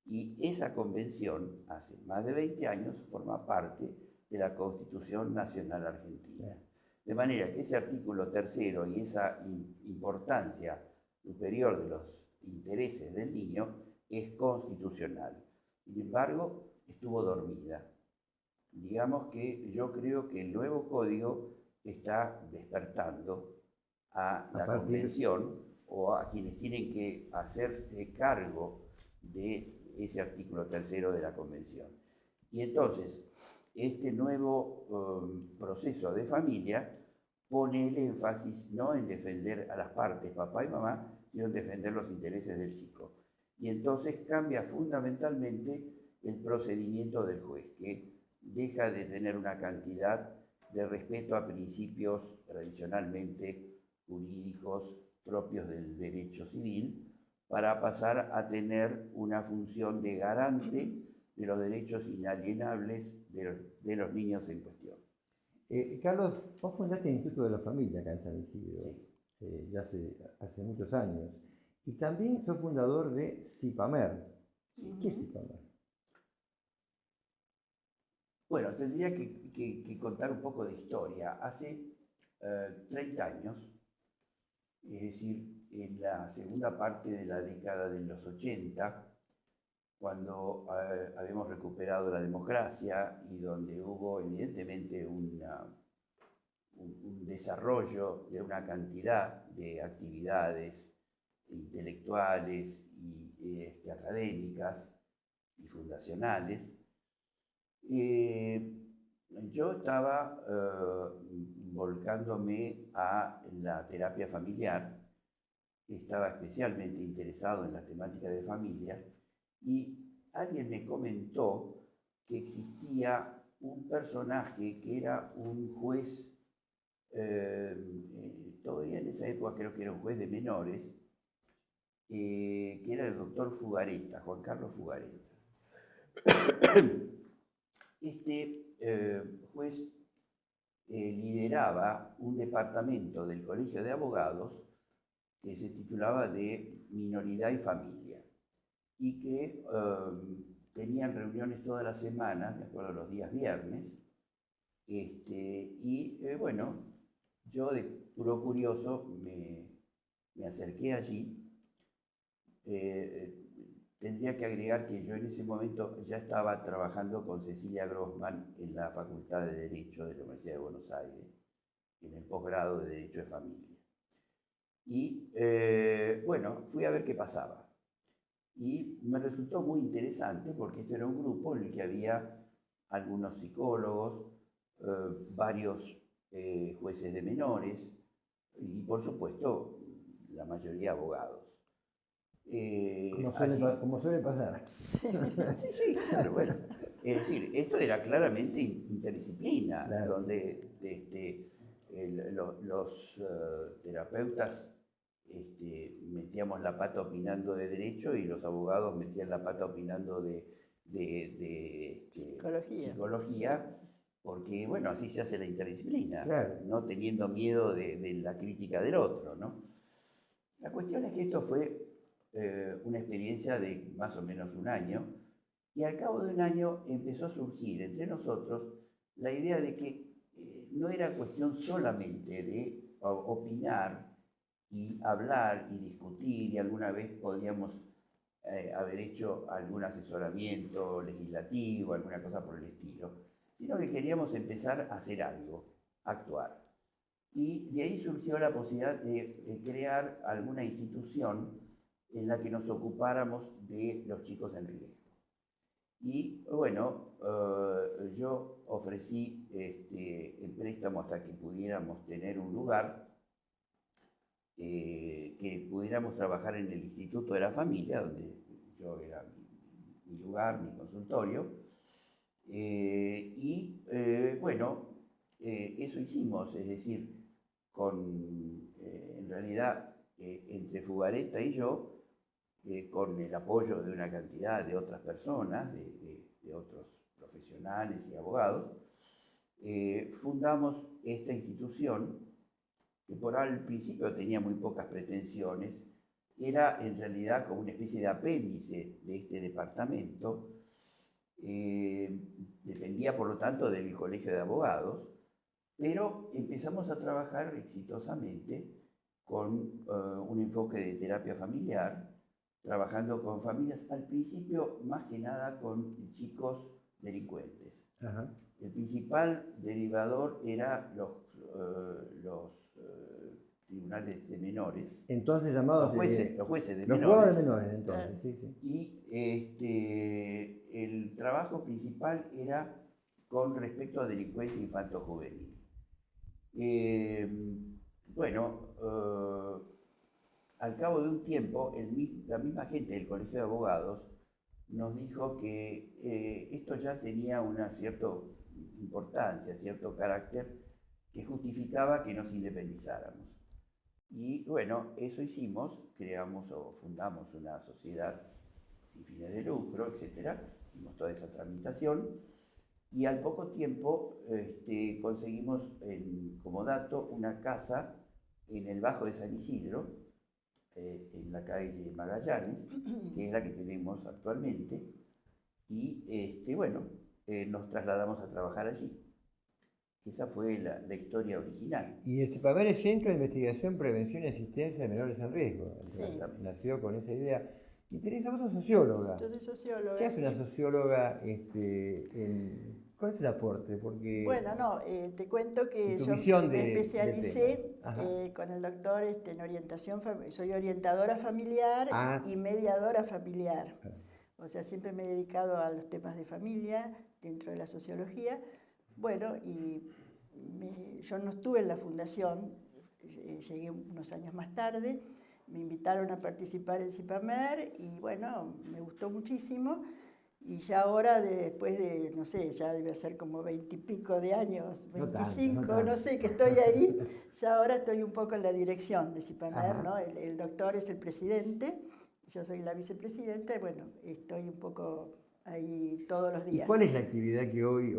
Y esa convención, hace más de 20 años, forma parte de la Constitución Nacional Argentina. De manera que ese artículo tercero y esa importancia superior de los intereses del niño es constitucional. Sin embargo, estuvo dormida. Digamos que yo creo que el nuevo código está despertando a la convención o a quienes tienen que hacerse cargo de ese artículo tercero de la convención. Y entonces, este nuevo proceso de familia pone el énfasis no en defender a las partes, papá y mamá, sino en defender los intereses del chico. Y entonces cambia fundamentalmente el procedimiento del juez, que deja de tener una cantidad de respeto a principios tradicionalmente jurídicos propios del derecho civil, para pasar a tener una función de garante de los derechos inalienables de los niños en cuestión. Carlos, vos fundaste el Instituto de la Familia acá en San Isidro, ya hace muchos años, y también sos fundador de CIPAMER. ¿Qué es Pampas? Bueno, tendría que contar un poco de historia. Hace 30 años, es decir, en la segunda parte de la década de los 80, cuando habíamos recuperado la democracia y donde hubo evidentemente un desarrollo de una cantidad de actividades intelectuales y académicas y fundacionales, yo estaba volcándome a la terapia familiar, estaba especialmente interesado en la temática de familia, y alguien me comentó que existía un personaje que era un juez, todavía en esa época creo que era un juez de menores, que era el doctor Fugareta, Juan Carlos Fugareta. Este juez lideraba un departamento del Colegio de Abogados que se titulaba de Minoridad y Familia, y que tenían reuniones todas las semanas, me acuerdo los días viernes, bueno, yo de puro curioso me acerqué allí. Tendría que agregar que yo en ese momento ya estaba trabajando con Cecilia Grossman en la Facultad de Derecho de la Universidad de Buenos Aires, en el posgrado de Derecho de Familia. Y bueno, fui a ver qué pasaba. Y me resultó muy interesante porque este era un grupo en el que había algunos psicólogos, varios jueces de menores y, por supuesto, la mayoría abogados. Como suele pasar. Sí, claro, bueno. Es decir, esto era claramente interdisciplina, claro, donde los terapeutas metíamos la pata opinando de derecho y los abogados metían la pata opinando de psicología, porque, bueno, así se hace la interdisciplina, claro, no teniendo miedo de la crítica del otro, ¿no? La cuestión es que esto fue una experiencia de más o menos un año, y al cabo de un año empezó a surgir entre nosotros la idea de que no era cuestión solamente de opinar y hablar y discutir, y alguna vez podíamos haber hecho algún asesoramiento legislativo, alguna cosa por el estilo, sino que queríamos empezar a hacer algo, a actuar. Y de ahí surgió la posibilidad de crear alguna institución en la que nos ocupáramos de los chicos en riesgo. Y bueno, yo ofrecí el préstamo hasta que pudiéramos tener un lugar, que pudiéramos trabajar en el Instituto de la Familia, donde yo era mi lugar, mi consultorio. Bueno, eso hicimos, es decir, en realidad, entre Fugareta y yo, con el apoyo de una cantidad de otras personas, de otros profesionales y abogados, fundamos esta institución que por al principio tenía muy pocas pretensiones, era en realidad como una especie de apéndice de este departamento, dependía por lo tanto del Colegio de Abogados, pero empezamos a trabajar exitosamente con un enfoque de terapia familiar, trabajando con familias, al principio más que nada con chicos delincuentes. Ajá. El principal derivador era los tribunales de menores. Entonces llamados los jueces de los menores. jugadores menores, entonces, sí, sí. Y el trabajo principal era con respecto a delincuencia infanto-juvenil. Bueno, al cabo de un tiempo, la misma gente del Colegio de Abogados nos dijo que esto ya tenía una cierta importancia, cierto carácter, que justificaba que nos independizáramos. Y bueno, eso hicimos, creamos o fundamos una sociedad sin fines de lucro, etc. Hicimos toda esa tramitación, y al poco tiempo conseguimos como dato una casa en el Bajo de San Isidro, en la calle Magallanes, que es la que tenemos actualmente, y bueno, nos trasladamos a trabajar allí. Esa fue la historia original. Y el CIPAMER es Centro de Investigación, Prevención y Asistencia de Menores en Riesgo. Sí. Nació con esa idea. Y Teresa, vos sos socióloga. Yo soy socióloga. ¿Qué hace sí. una socióloga ¿cuál es el aporte? Porque Bueno, no, te cuento que tu yo visión me del especialicé tema. Ajá. con el doctor en orientación, soy orientadora familiar y mediadora familiar. O sea, siempre me he dedicado a los temas de familia dentro de la sociología. Bueno, y yo no estuve en la fundación, llegué unos años más tarde, me invitaron a participar en CIPAMER y bueno, me gustó muchísimo. Y ya ahora, después de, no sé, ya debe ser como 20 y pico de años, 25, no sé, que estoy ahí, ya ahora estoy un poco en la dirección de CIPAMER, ¿no? El doctor es el presidente, yo soy la vicepresidenta, y bueno, estoy un poco ahí todos los días. ¿Y cuál es la actividad que hoy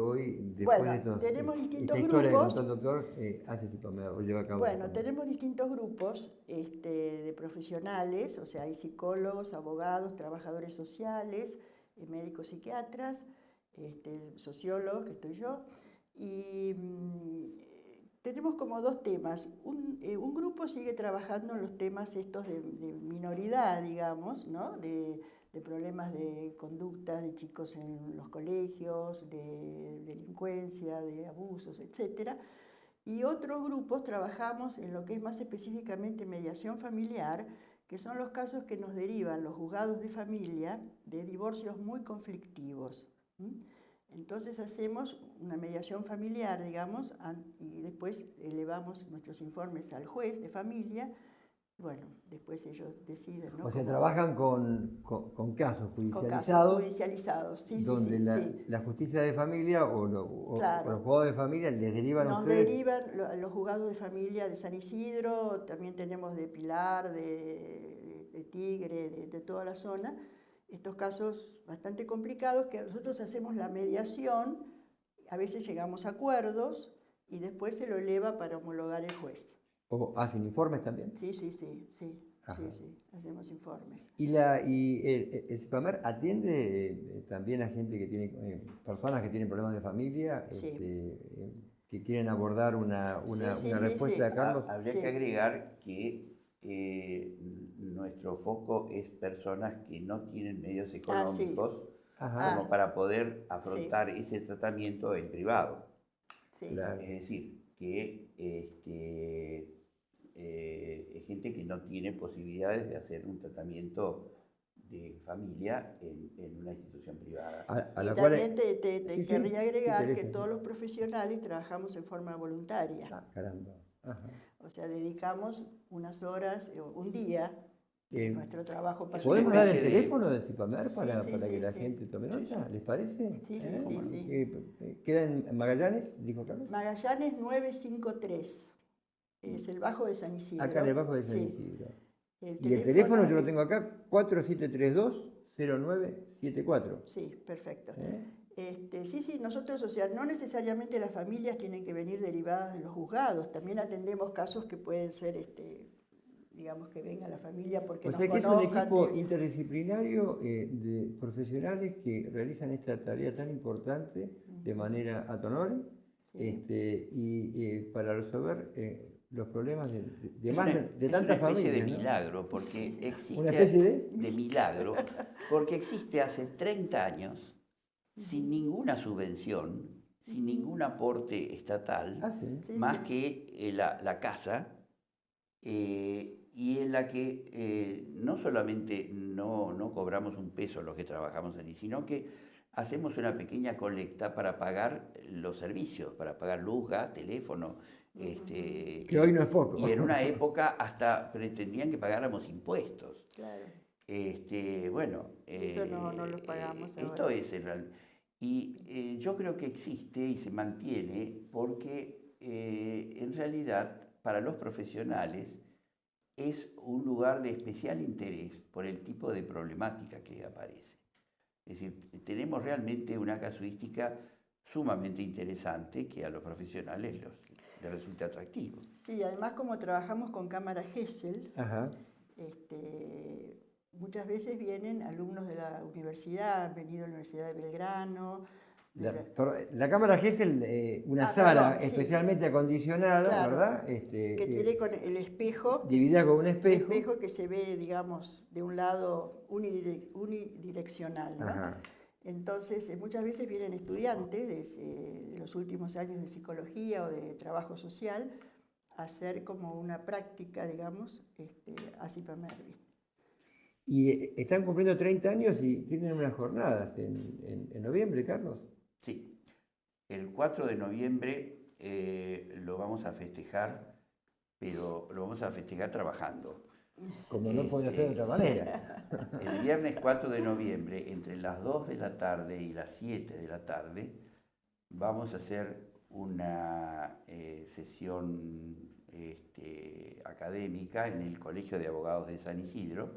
después bueno, de estos, tenemos distintos esta historia grupos. que contó el doctor, hace CIPAMER o lleva a cabo? Bueno, CIPAMER? tenemos distintos grupos de profesionales, o sea, hay psicólogos, abogados, trabajadores sociales, médicos psiquiatras, sociólogos, que estoy yo, y tenemos como dos temas. Un grupo sigue trabajando en los temas estos de minoridad, digamos, ¿no? De problemas de conducta de chicos en los colegios, de delincuencia, de abusos, etc. Y otros grupos trabajamos en lo que es más específicamente mediación familiar, que son los casos que nos derivan los juzgados de familia de divorcios muy conflictivos. Entonces hacemos una mediación familiar, digamos, y después elevamos nuestros informes al juez de familia. Bueno, después ellos deciden, ¿no? O sea, trabajan con casos Con judicializados. casos judicializados, sí, donde sí. la justicia de familia o Claro. los juzgados de familia les derivan a Nos ustedes. derivan los juzgados de familia de San Isidro, también tenemos de Pilar, de Tigre, de toda la zona. Estos casos bastante complicados que nosotros hacemos la mediación, a veces llegamos a acuerdos y después se lo eleva para homologar el juez. ¿O hacen informes también? Sí, Ajá. hacemos informes. ¿Y el CIPAMER atiende también a gente que tiene, personas que tienen problemas de familia, Sí. Que quieren abordar una Sí, respuesta de Carlos? Habría Sí. que agregar que nuestro foco es personas que no tienen medios económicos Ajá. como para poder afrontar ese tratamiento en privado. Sí. Claro. Es decir, que es gente que no tiene posibilidades de hacer un tratamiento de familia en una institución privada. A Y la cual también te sí, querría agregar Teresa, que sí. todos los profesionales trabajamos en forma voluntaria. Caramba. Ajá. O sea, dedicamos unas horas, un día, de nuestro trabajo para ¿Podemos una dar el especie de- teléfono del CIPAMER para Sí, que la sí. gente tome Sí, nota? sí. ¿Les parece? Sí, sí, Bueno, sí. ¿Queda en Magallanes, dijo Carlos? Magallanes 953, es el Bajo de San Isidro. Acá en el Bajo de San Sí. Isidro. Y el teléfono yo lo tengo acá, 4732-0974. Sí, perfecto. ¿Eh? Sí, nosotros, o sea, no necesariamente las familias tienen que venir derivadas de los juzgados, también atendemos casos que pueden ser, digamos, que venga la familia porque O nos sea que es un conozcan. equipo interdisciplinario de profesionales que realizan esta tarea tan importante de manera autónoma Sí. y para resolver los problemas de Es tantas una especie familias. de ¿no? milagro, porque existe... ¿Una especie de? milagro, porque existe hace 30 años, sin ninguna subvención, sin ningún aporte estatal, Ah, sí. Sí, más sí. que la casa, y en la que no solamente no cobramos un peso los que trabajamos allí, sino que hacemos una pequeña colecta para pagar los servicios, para pagar luz, gas, teléfono. Que hoy no es poco. Y en una época hasta pretendían que pagáramos impuestos. Claro. Bueno, Eso no lo pagamos esto ahora. es el real. Y yo creo que existe y se mantiene porque en realidad para los profesionales es un lugar de especial interés por el tipo de problemática que aparece. Es decir, tenemos realmente una casuística sumamente interesante que a los profesionales les resulta atractivo. Sí, además como trabajamos con cámara Gesell, Ajá. Muchas veces vienen alumnos de la universidad, han venido a la Universidad de Belgrano. La Cámara Gesell, una sala especialmente acondicionada, claro, ¿verdad? Que tiene con el espejo. Dividida con un espejo. Un espejo que se ve, digamos, de un lado unidireccional, ¿no? Ajá. Entonces, muchas veces vienen estudiantes de los últimos años de psicología o de trabajo social a hacer como una práctica, digamos, a CIPAMER. Y están cumpliendo 30 años y tienen unas jornadas en noviembre, Carlos. Sí, el 4 de noviembre lo vamos a festejar, pero lo vamos a festejar trabajando. Como no puede ser de otra manera. El viernes 4 de noviembre, entre las 2 de la tarde y las 7 de la tarde, vamos a hacer una sesión académica en el Colegio de Abogados de San Isidro,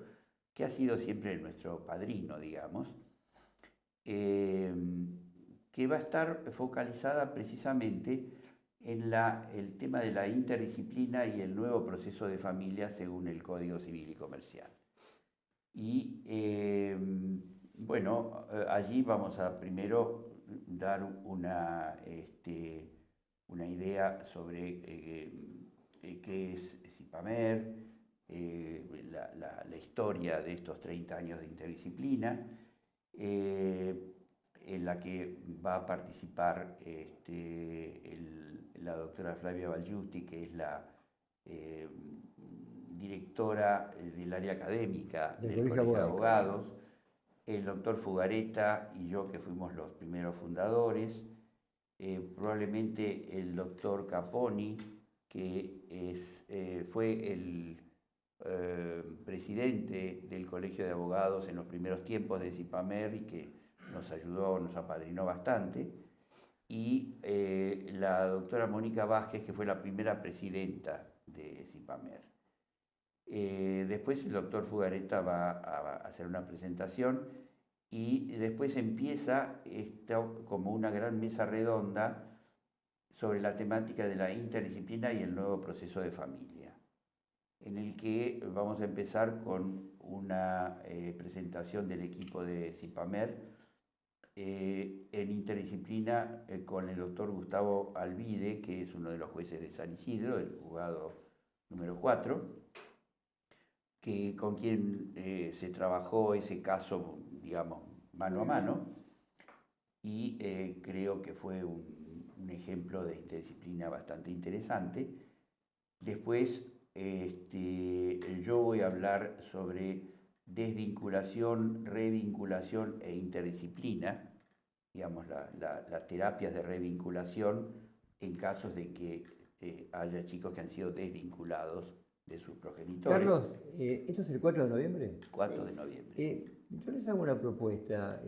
que ha sido siempre nuestro padrino, digamos, que va a estar focalizada precisamente en el tema de la interdisciplina y el nuevo proceso de familia según el Código Civil y Comercial. Y bueno, allí vamos a primero dar una idea sobre qué es CIPAMER, la historia de estos 30 años de interdisciplina, en la que va a participar la doctora Flavia Baljusti, que es la directora del área académica del Colegio de Abogados, el doctor Fugareta y yo, que fuimos los primeros fundadores, probablemente el doctor Caponi, que fue el presidente del Colegio de Abogados en los primeros tiempos de CIPAMER y que nos ayudó, nos apadrinó bastante, y la doctora Mónica Vázquez, que fue la primera presidenta de CIPAMER. Después el doctor Fugareta va a hacer una presentación y después empieza como una gran mesa redonda sobre la temática de la interdisciplina y el nuevo proceso de familia, en el que vamos a empezar con una presentación del equipo de CIPAMER en interdisciplina con el doctor Gustavo Alvide, que es uno de los jueces de San Isidro, el juzgado número 4, con quien se trabajó ese caso, digamos, mano a mano, y creo que fue un ejemplo de interdisciplina bastante interesante. Después yo voy a hablar sobre desvinculación, revinculación e interdisciplina, digamos, las terapias de revinculación en casos de que haya chicos que han sido desvinculados de sus progenitores. Carlos, ¿esto es el 4 de noviembre? 4 de noviembre. Yo les hago una propuesta.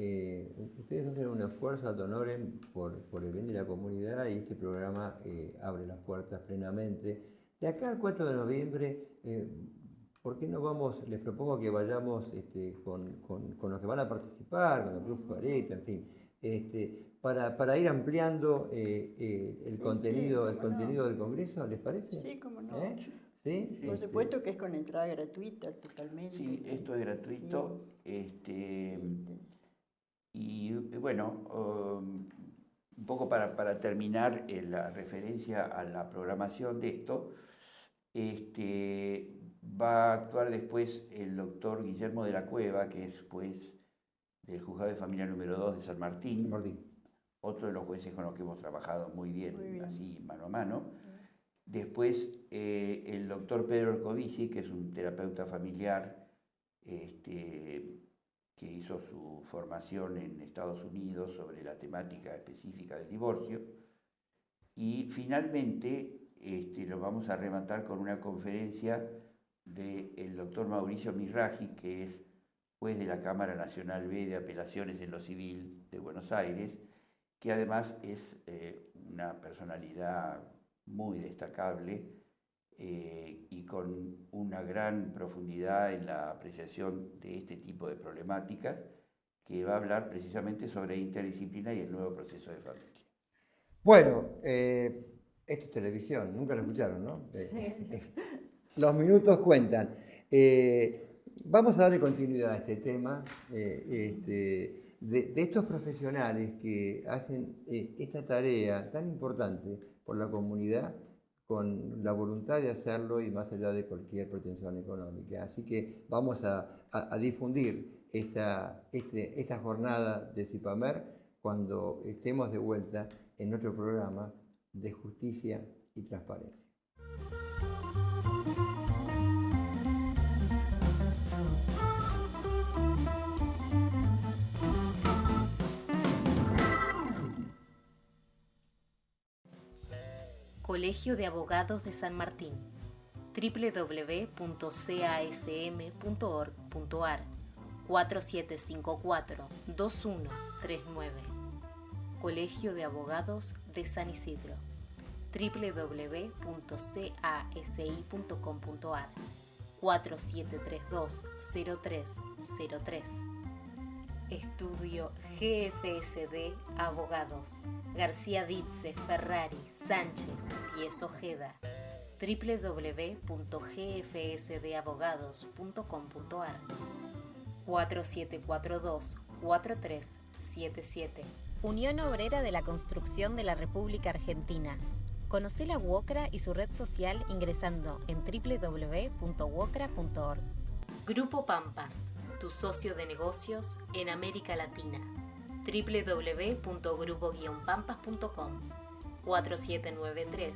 Ustedes hacen un esfuerzo ad honorem por el bien de la comunidad y este programa abre las puertas plenamente. De acá al 4 de noviembre, ¿por qué no vamos? Les propongo que vayamos con los que van a participar, con el Club Fugareta, en fin, para ir ampliando el contenido del Congreso, ¿les parece? Sí, cómo no. ¿Sí? Por supuesto que es con entrada gratuita, totalmente. Sí, esto es gratuito. Sí. Y bueno, un poco para terminar la referencia a la programación de esto, va a actuar después el doctor Guillermo de la Cueva, que es juez del Juzgado de Familia número 2 de San Martín, otro de los jueces con los que hemos trabajado muy bien. Así mano a mano. Después el doctor Pedro Orcovici, que es un terapeuta familiar que hizo su formación en Estados Unidos sobre la temática específica del divorcio. Y finalmente lo vamos a rematar con una conferencia del doctor Mauricio Misraji, que es juez de la Cámara Nacional B de Apelaciones en lo Civil de Buenos Aires, que además es una personalidad muy destacable y con una gran profundidad en la apreciación de este tipo de problemáticas, que va a hablar precisamente sobre interdisciplina y el nuevo proceso de familia. Bueno, esto es televisión, nunca lo escucharon, ¿no? Sí. Los minutos cuentan. Vamos a darle continuidad a este tema de estos profesionales que hacen esta tarea tan importante por la comunidad con la voluntad de hacerlo y más allá de cualquier pretensión económica. Así que vamos a difundir esta jornada de CIPAMER cuando estemos de vuelta en nuestro programa de justicia y transparencia. Colegio de Abogados de San Martín, www.casm.org.ar 4754-2139. Colegio de Abogados de San Isidro, www.casi.com.ar 4732-0303. Estudio GFSD Abogados, García Ditze, Ferrari, Sánchez, Diez Ojeda, www.gfsdabogados.com.ar 4742-4377. Unión Obrera de la Construcción de la República Argentina. Conocé la UOCRA y su red social ingresando en www.uocra.org. Grupo Pampas, tu socio de negocios en América Latina. www.grupo-pampas.com 4793-2313.